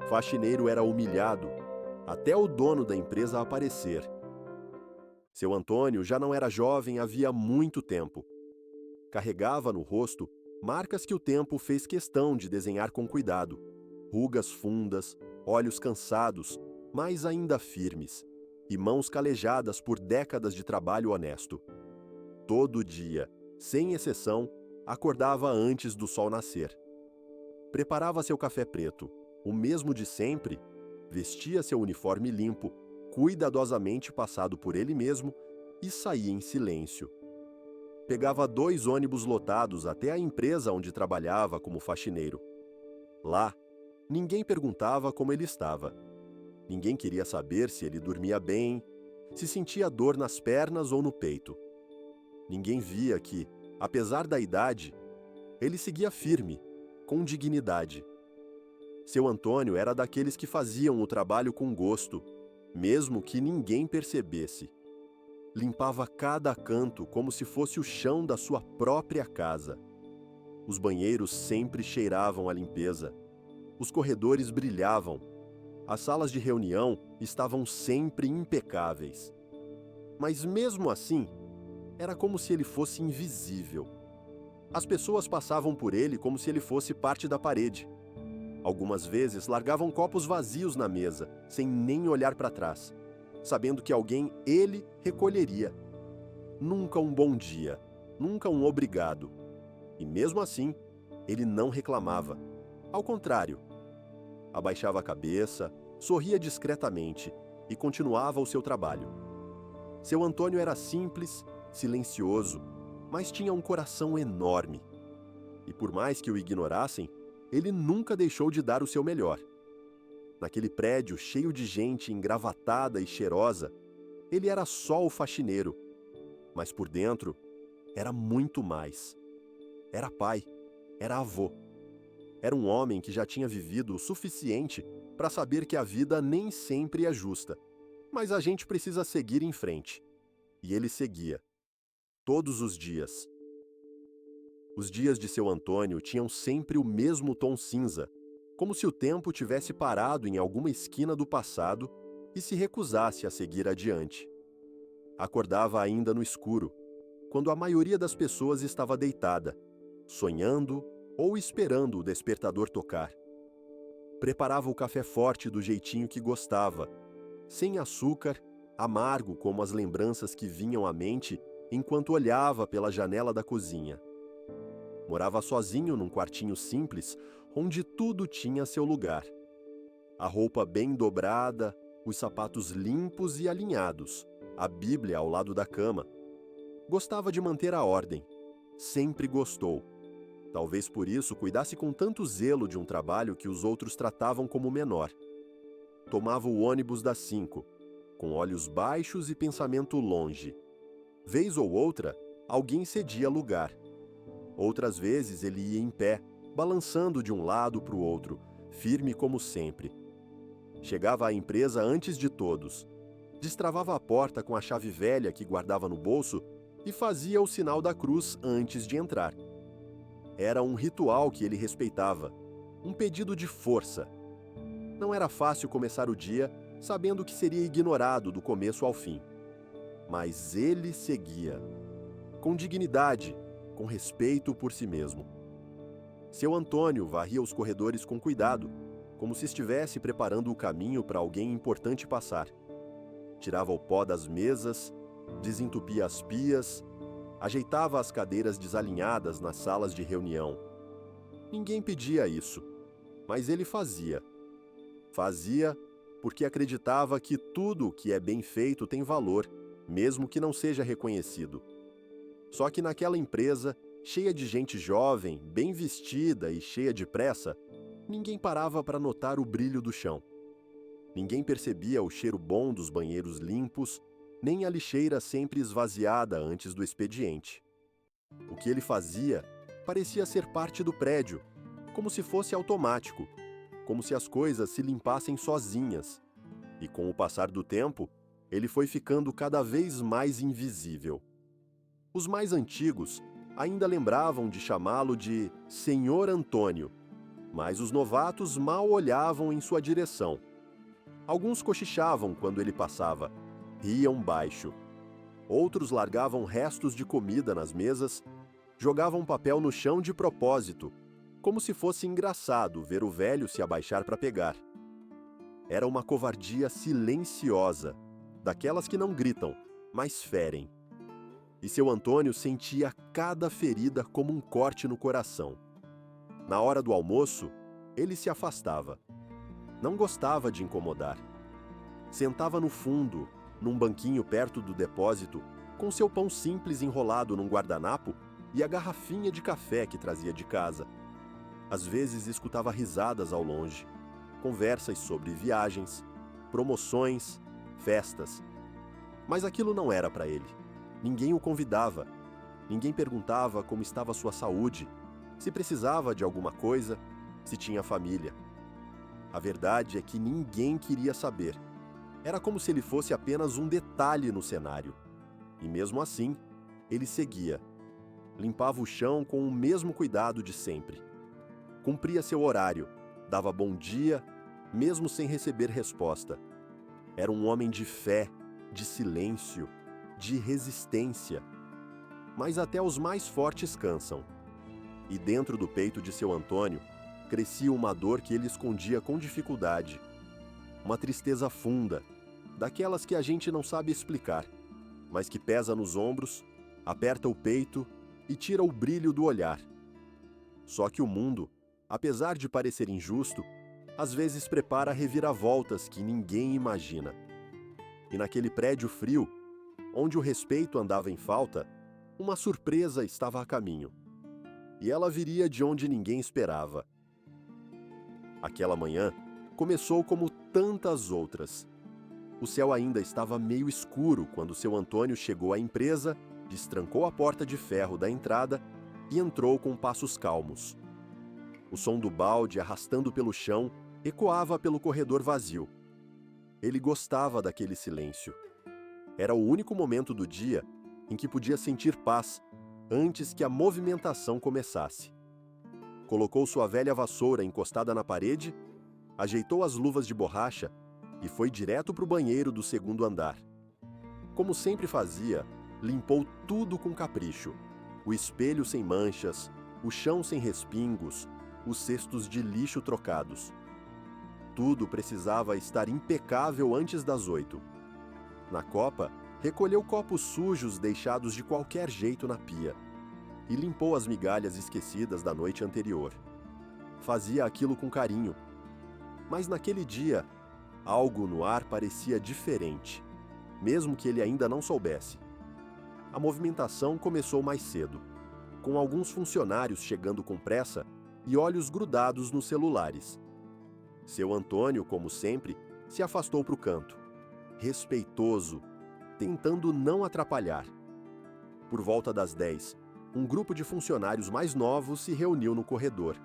faxineiro era humilhado, até o dono da empresa aparecer. Seu Antônio já não era jovem havia muito tempo. Carregava no rosto marcas que o tempo fez questão de desenhar com cuidado. Rugas fundas, olhos cansados, mas ainda firmes, e mãos calejadas por décadas de trabalho honesto. Todo dia, sem exceção, acordava antes do sol nascer. Preparava seu café preto, o mesmo de sempre, vestia seu uniforme limpo, cuidadosamente passado por ele mesmo, e saía em silêncio. Pegava 2 ônibus lotados até a empresa onde trabalhava como faxineiro. Lá, ninguém perguntava como ele estava. Ninguém queria saber se ele dormia bem, se sentia dor nas pernas ou no peito. Ninguém via que, apesar da idade, ele seguia firme, com dignidade. Seu Antônio era daqueles que faziam o trabalho com gosto, mesmo que ninguém percebesse. Limpava cada canto como se fosse o chão da sua própria casa. Os banheiros sempre cheiravam a limpeza. Os corredores brilhavam. As salas de reunião estavam sempre impecáveis. Mas mesmo assim, era como se ele fosse invisível. As pessoas passavam por ele como se ele fosse parte da parede. Algumas vezes largavam copos vazios na mesa, sem nem olhar para trás, sabendo que alguém ele recolheria. Nunca um bom dia, nunca um obrigado. E mesmo assim, ele não reclamava. Ao contrário, abaixava a cabeça, sorria discretamente e continuava o seu trabalho. Seu Antônio era simples, silencioso, mas tinha um coração enorme. E por mais que o ignorassem, ele nunca deixou de dar o seu melhor. Naquele prédio cheio de gente engravatada e cheirosa, ele era só o faxineiro. Mas por dentro, era muito mais. Era pai, era avô. Era um homem que já tinha vivido o suficiente para saber que a vida nem sempre é justa. Mas a gente precisa seguir em frente. E ele seguia. Todos os dias. Os dias de seu Antônio tinham sempre o mesmo tom cinza, como se o tempo tivesse parado em alguma esquina do passado e se recusasse a seguir adiante. Acordava ainda no escuro, quando a maioria das pessoas estava deitada, sonhando ou esperando o despertador tocar. Preparava o café forte do jeitinho que gostava, sem açúcar, amargo como as lembranças que vinham à mente enquanto olhava pela janela da cozinha. Morava sozinho num quartinho simples, onde tudo tinha seu lugar. A roupa bem dobrada, os sapatos limpos e alinhados, a Bíblia ao lado da cama. Gostava de manter a ordem. Sempre gostou. Talvez por isso cuidasse com tanto zelo de um trabalho que os outros tratavam como menor. Tomava o ônibus das 5, com olhos baixos e pensamento longe. Vez ou outra, alguém cedia lugar. Outras vezes ele ia em pé, balançando de um lado para o outro, firme como sempre. Chegava à empresa antes de todos. Destravava a porta com a chave velha que guardava no bolso e fazia o sinal da cruz antes de entrar. Era um ritual que ele respeitava, um pedido de força. Não era fácil começar o dia sabendo que seria ignorado do começo ao fim. Mas ele seguia, com dignidade, com respeito por si mesmo. Seu Antônio varria os corredores com cuidado, como se estivesse preparando o caminho para alguém importante passar. Tirava o pó das mesas, desentupia as pias, ajeitava as cadeiras desalinhadas nas salas de reunião. Ninguém pedia isso, mas ele fazia. Fazia porque acreditava que tudo o que é bem feito tem valor, mesmo que não seja reconhecido. Só que naquela empresa, cheia de gente jovem, bem vestida e cheia de pressa, ninguém parava para notar o brilho do chão. Ninguém percebia o cheiro bom dos banheiros limpos, nem a lixeira sempre esvaziada antes do expediente. O que ele fazia parecia ser parte do prédio, como se fosse automático, como se as coisas se limpassem sozinhas. E com o passar do tempo, ele foi ficando cada vez mais invisível. Os mais antigos ainda lembravam de chamá-lo de Senhor Antônio, Mas os novatos mal olhavam em sua direção. Alguns cochichavam quando ele passava, riam baixo. Outros largavam restos de comida nas mesas, jogavam papel no chão de propósito, como se fosse engraçado ver o velho se abaixar para pegar. Era uma covardia silenciosa, daquelas que não gritam, mas ferem. E seu Antônio sentia cada ferida como um corte no coração. Na hora do almoço, ele se afastava. Não gostava de incomodar. Sentava no fundo, num banquinho perto do depósito, com seu pão simples enrolado num guardanapo e a garrafinha de café que trazia de casa. Às vezes escutava risadas ao longe, conversas sobre viagens, promoções, festas. Mas aquilo não era para ele. Ninguém o convidava. Ninguém perguntava como estava sua saúde, se precisava de alguma coisa, se tinha família. A verdade é que ninguém queria saber. Era como se ele fosse apenas um detalhe no cenário. E mesmo assim, ele seguia. Limpava o chão com o mesmo cuidado de sempre. Cumpria seu horário, dava bom dia, mesmo sem receber resposta. Era um homem de fé, de silêncio, de resistência. Mas até os mais fortes cansam. E dentro do peito de seu Antônio, crescia uma dor que ele escondia com dificuldade. Uma tristeza funda, daquelas que a gente não sabe explicar, mas que pesa nos ombros, aperta o peito e tira o brilho do olhar. Só que o mundo, apesar de parecer injusto, às vezes prepara reviravoltas que ninguém imagina. E naquele prédio frio, onde o respeito andava em falta, uma surpresa estava a caminho. E ela viria de onde ninguém esperava. Aquela manhã começou como tantas outras. O céu ainda estava meio escuro quando seu Antônio chegou à empresa, destrancou a porta de ferro da entrada e entrou com passos calmos. O som do balde arrastando pelo chão ecoava pelo corredor vazio. Ele gostava daquele silêncio. Era o único momento do dia em que podia sentir paz antes que a movimentação começasse. Colocou sua velha vassoura encostada na parede, ajeitou as luvas de borracha e foi direto para o banheiro do segundo andar. Como sempre fazia, limpou tudo com capricho. O espelho sem manchas, o chão sem respingos, os cestos de lixo trocados. Tudo precisava estar impecável antes das 8. Na copa, recolheu copos sujos deixados de qualquer jeito na pia e limpou as migalhas esquecidas da noite anterior. Fazia aquilo com carinho. Mas naquele dia, algo no ar parecia diferente, mesmo que ele ainda não soubesse. A movimentação começou mais cedo, com alguns funcionários chegando com pressa e olhos grudados nos celulares. Seu Antônio, como sempre, se afastou para o canto, respeitoso, tentando não atrapalhar. Por volta das 10, um grupo de funcionários mais novos se reuniu no corredor.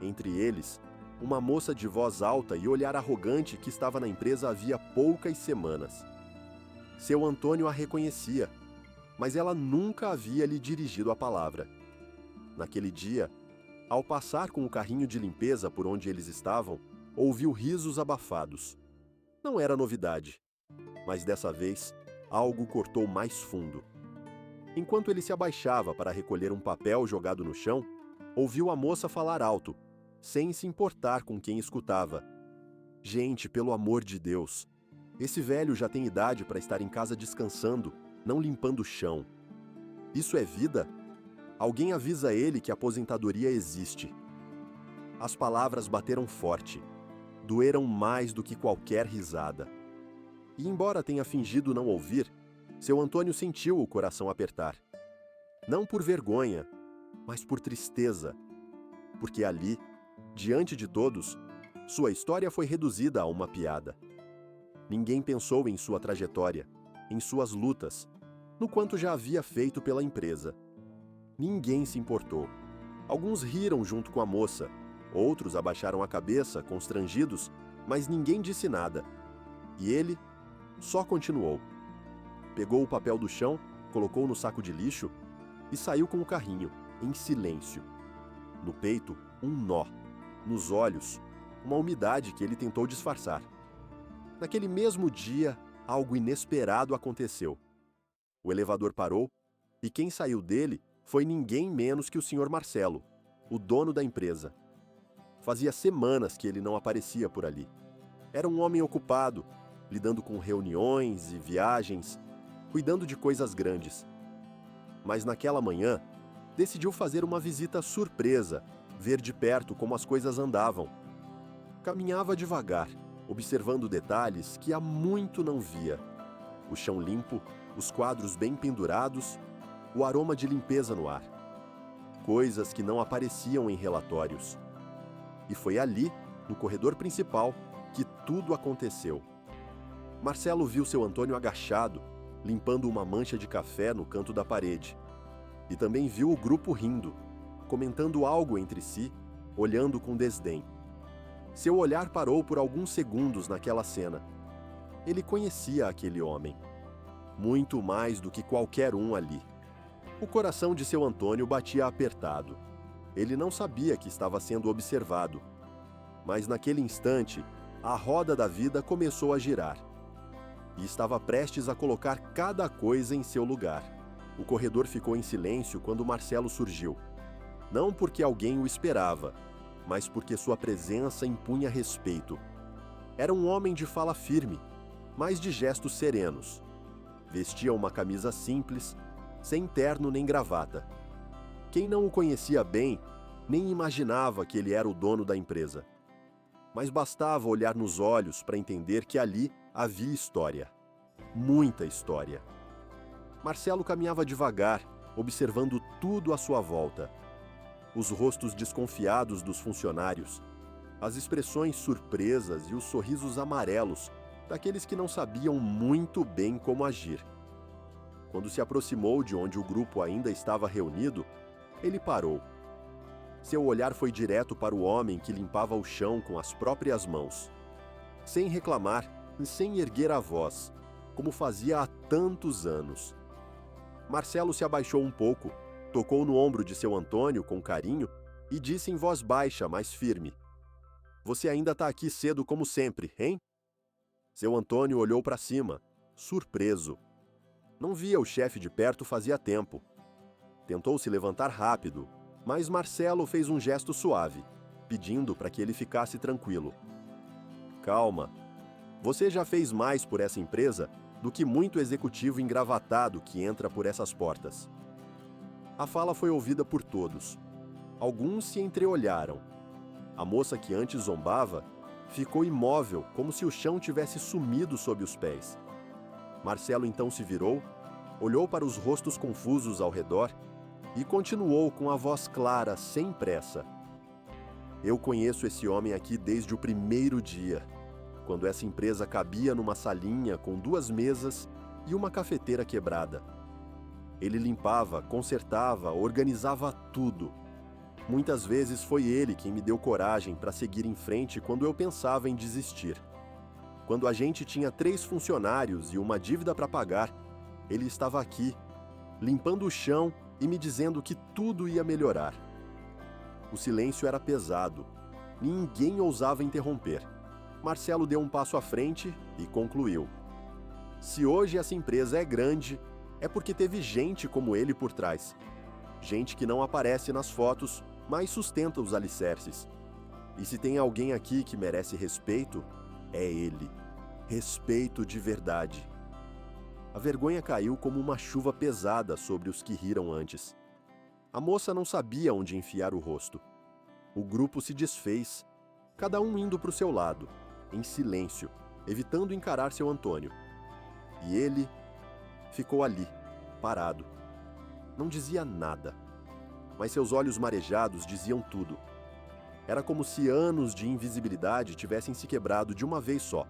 Entre eles, uma moça de voz alta e olhar arrogante que estava na empresa havia poucas semanas. Seu Antônio a reconhecia, mas ela nunca havia lhe dirigido a palavra. Naquele dia, ao passar com o carrinho de limpeza por onde eles estavam, ouviu risos abafados. Não era novidade, mas dessa vez, algo cortou mais fundo. Enquanto ele se abaixava para recolher um papel jogado no chão, ouviu a moça falar alto, sem se importar com quem escutava. Gente, pelo amor de Deus, esse velho já tem idade para estar em casa descansando, não limpando o chão. Isso é vida? Alguém avisa ele que a aposentadoria existe. As palavras bateram forte, doeram mais do que qualquer risada. E embora tenha fingido não ouvir, seu Antônio sentiu o coração apertar. Não por vergonha, mas por tristeza. Porque ali, diante de todos, sua história foi reduzida a uma piada. Ninguém pensou em sua trajetória, em suas lutas, no quanto já havia feito pela empresa. Ninguém se importou. Alguns riram junto com a moça, outros abaixaram a cabeça, constrangidos, mas ninguém disse nada. E ele só continuou. Pegou o papel do chão, colocou no saco de lixo e saiu com o carrinho, em silêncio. No peito, um nó. nos olhos, uma umidade que ele tentou disfarçar. Naquele mesmo dia, algo inesperado aconteceu. O elevador parou e quem saiu dele foi ninguém menos que o Sr. Marcelo, o dono da empresa. Fazia semanas que ele não aparecia por ali. Era um homem ocupado, lidando com reuniões e viagens, cuidando de coisas grandes. Mas naquela manhã, decidiu fazer uma visita surpresa, ver de perto como as coisas andavam. Caminhava devagar, observando detalhes que há muito não via. O chão limpo, os quadros bem pendurados, o aroma de limpeza no ar. Coisas que não apareciam em relatórios. E foi ali, no corredor principal, que tudo aconteceu. Marcelo viu seu Antônio agachado, limpando uma mancha de café no canto da parede. E também viu o grupo rindo, comentando algo entre si, olhando com desdém. Seu olhar parou por alguns segundos naquela cena. Ele conhecia aquele homem. Muito mais do que qualquer um ali. O coração de seu Antônio batia apertado. Ele não sabia que estava sendo observado. Mas naquele instante, a roda da vida começou a girar. E estava prestes a colocar cada coisa em seu lugar. O corredor ficou em silêncio quando Marcelo surgiu. Não porque alguém o esperava, mas porque sua presença impunha respeito. Era um homem de fala firme, mas de gestos serenos. Vestia uma camisa simples, sem terno nem gravata. Quem não o conhecia bem, nem imaginava que ele era o dono da empresa. Mas bastava olhar nos olhos para entender que ali havia história. Muita história. Marcelo caminhava devagar, observando tudo à sua volta. Os rostos desconfiados dos funcionários, as expressões surpresas e os sorrisos amarelos daqueles que não sabiam muito bem como agir. Quando se aproximou de onde o grupo ainda estava reunido, ele parou. Seu olhar foi direto para o homem que limpava o chão com as próprias mãos. Sem reclamar e sem erguer a voz, como fazia há tantos anos. Marcelo se abaixou um pouco, tocou no ombro de seu Antônio com carinho e disse em voz baixa, mas firme: "Você ainda está aqui cedo como sempre, hein?" Seu Antônio olhou para cima, surpreso. Não via o chefe de perto fazia tempo. Tentou se levantar rápido, mas Marcelo fez um gesto suave, pedindo para que ele ficasse tranquilo. "Calma. Você já fez mais por essa empresa do que muito executivo engravatado que entra por essas portas." A fala foi ouvida por todos. Alguns se entreolharam. A moça que antes zombava ficou imóvel, como se o chão tivesse sumido sob os pés. Marcelo então se virou, olhou para os rostos confusos ao redor e continuou com a voz clara, sem pressa. "Eu conheço esse homem aqui desde o primeiro dia, quando essa empresa cabia numa salinha com 2 mesas e uma cafeteira quebrada. Ele limpava, consertava, organizava tudo. Muitas vezes foi ele quem me deu coragem para seguir em frente quando eu pensava em desistir. Quando a gente tinha 3 funcionários e uma dívida para pagar, ele estava aqui, limpando o chão e me dizendo que tudo ia melhorar." O silêncio era pesado. Ninguém ousava interromper. Marcelo deu um passo à frente e concluiu: "Se hoje essa empresa é grande, é porque teve gente como ele por trás. Gente que não aparece nas fotos, mas sustenta os alicerces. E se tem alguém aqui que merece respeito, é ele. Respeito de verdade." A vergonha caiu como uma chuva pesada sobre os que riram antes. A moça não sabia onde enfiar o rosto. O grupo se desfez, cada um indo para o seu lado, em silêncio, evitando encarar seu Antônio. E ele ficou ali, parado. Não dizia nada, mas seus olhos marejados diziam tudo. Era como se anos de invisibilidade tivessem se quebrado de uma vez só.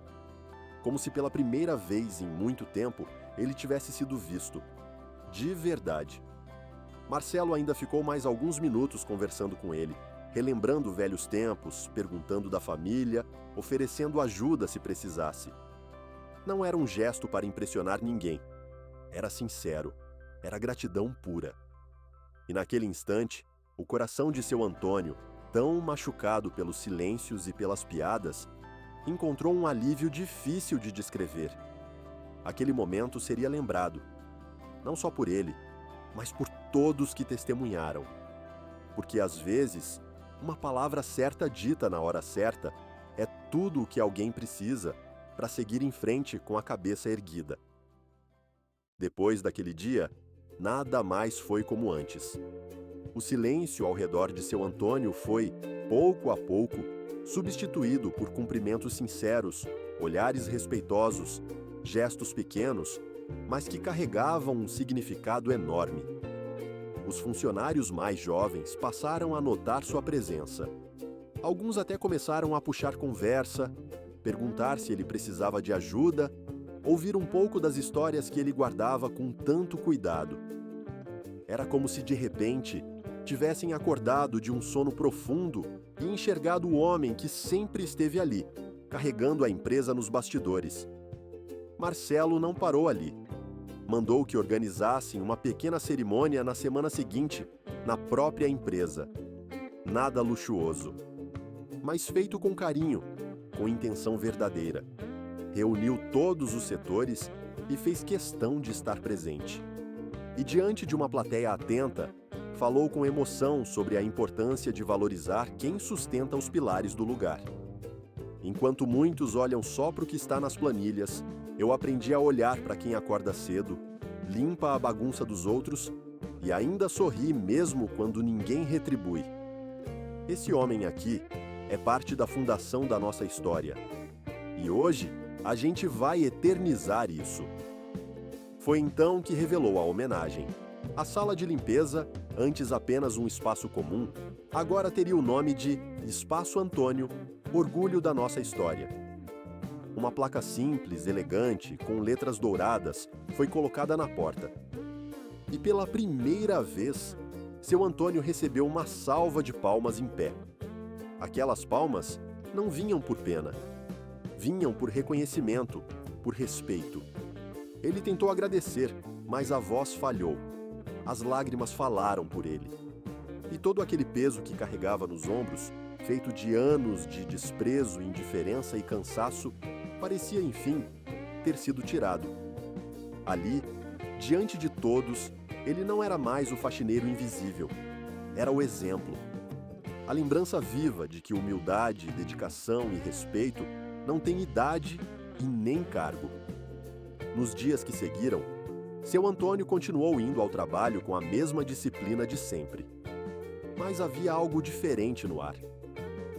Como se pela primeira vez em muito tempo ele tivesse sido visto. De verdade. Marcelo ainda ficou mais alguns minutos conversando com ele, relembrando velhos tempos, perguntando da família, oferecendo ajuda se precisasse. Não era um gesto para impressionar ninguém. Era sincero. Era gratidão pura. E naquele instante, o coração de seu Antônio tão machucado pelos silêncios e pelas piadas, encontrou um alívio difícil de descrever. Aquele momento seria lembrado, não só por ele, mas por todos que testemunharam. Porque às vezes, uma palavra certa dita na hora certa é tudo o que alguém precisa para seguir em frente com a cabeça erguida. Depois daquele dia, nada mais foi como antes. O silêncio ao redor de seu Antônio foi, pouco a pouco, substituído por cumprimentos sinceros, olhares respeitosos, gestos pequenos, mas que carregavam um significado enorme. Os funcionários mais jovens passaram a notar sua presença. Alguns até começaram a puxar conversa, perguntar se ele precisava de ajuda, ouvir um pouco das histórias que ele guardava com tanto cuidado. Era como se, de repente, tivessem acordado de um sono profundo e enxergado o homem que sempre esteve ali, carregando a empresa nos bastidores. Marcelo não parou ali. Mandou que organizassem uma pequena cerimônia na semana seguinte, na própria empresa. Nada luxuoso, mas feito com carinho, com intenção verdadeira. Reuniu todos os setores e fez questão de estar presente. E diante de uma plateia atenta, falou com emoção sobre a importância de valorizar quem sustenta os pilares do lugar. Enquanto muitos olham só para o que está nas planilhas, eu aprendi a olhar para quem acorda cedo, limpa a bagunça dos outros e ainda sorri mesmo quando ninguém retribui. Esse homem aqui é parte da fundação da nossa história. E hoje, a gente vai eternizar isso. Foi então que revelou a homenagem. A sala de limpeza, antes apenas um espaço comum, agora teria o nome de Espaço Antônio, orgulho da nossa história. Uma placa simples, elegante, com letras douradas, foi colocada na porta. E pela primeira vez, seu Antônio recebeu uma salva de palmas em pé. Aquelas palmas não vinham por pena. Vinham por reconhecimento, por respeito. Ele tentou agradecer, mas a voz falhou. As lágrimas falaram por ele. E todo aquele peso que carregava nos ombros, feito de anos de desprezo, indiferença e cansaço, parecia, enfim, ter sido tirado. Ali, diante de todos, ele não era mais o faxineiro invisível. Era o exemplo. A lembrança viva de que humildade, dedicação e respeito não têm idade e nem cargo. Nos dias que seguiram, seu Antônio continuou indo ao trabalho com a mesma disciplina de sempre. Mas havia algo diferente no ar.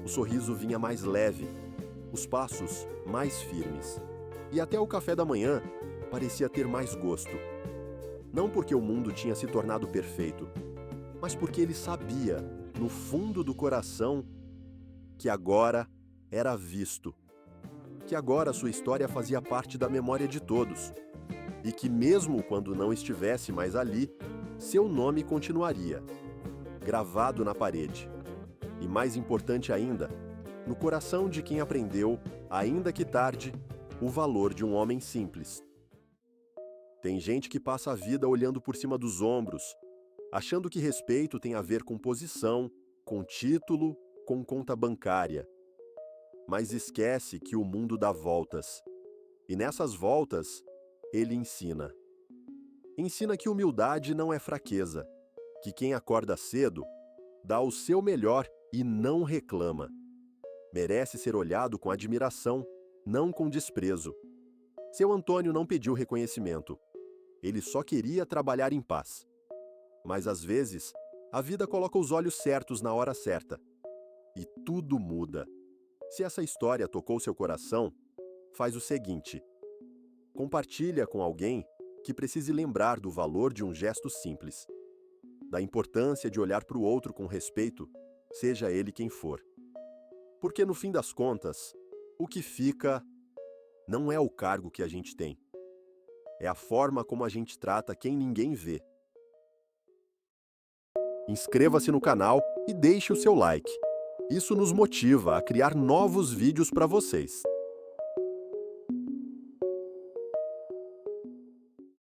O sorriso vinha mais leve, os passos mais firmes. E até o café da manhã parecia ter mais gosto. Não porque o mundo tinha se tornado perfeito, mas porque ele sabia, no fundo do coração, que agora era visto. Que agora sua história fazia parte da memória de todos. E que mesmo quando não estivesse mais ali, seu nome continuaria, gravado na parede. E mais importante ainda, no coração de quem aprendeu, ainda que tarde, o valor de um homem simples. Tem gente que passa a vida olhando por cima dos ombros, achando que respeito tem a ver com posição, com título, com conta bancária. Mas esquece que o mundo dá voltas. E nessas voltas, ele ensina. Ensina que humildade não é fraqueza, que quem acorda cedo dá o seu melhor e não reclama. Merece ser olhado com admiração, não com desprezo. Seu Antônio não pediu reconhecimento. Ele só queria trabalhar em paz. Mas às vezes, a vida coloca os olhos certos na hora certa. E tudo muda. Se essa história tocou seu coração, faz o seguinte: compartilha com alguém que precise lembrar do valor de um gesto simples, da importância de olhar para o outro com respeito, seja ele quem for. Porque no fim das contas, o que fica não é o cargo que a gente tem, é a forma como a gente trata quem ninguém vê. Inscreva-se no canal e deixe o seu like. Isso nos motiva a criar novos vídeos para vocês.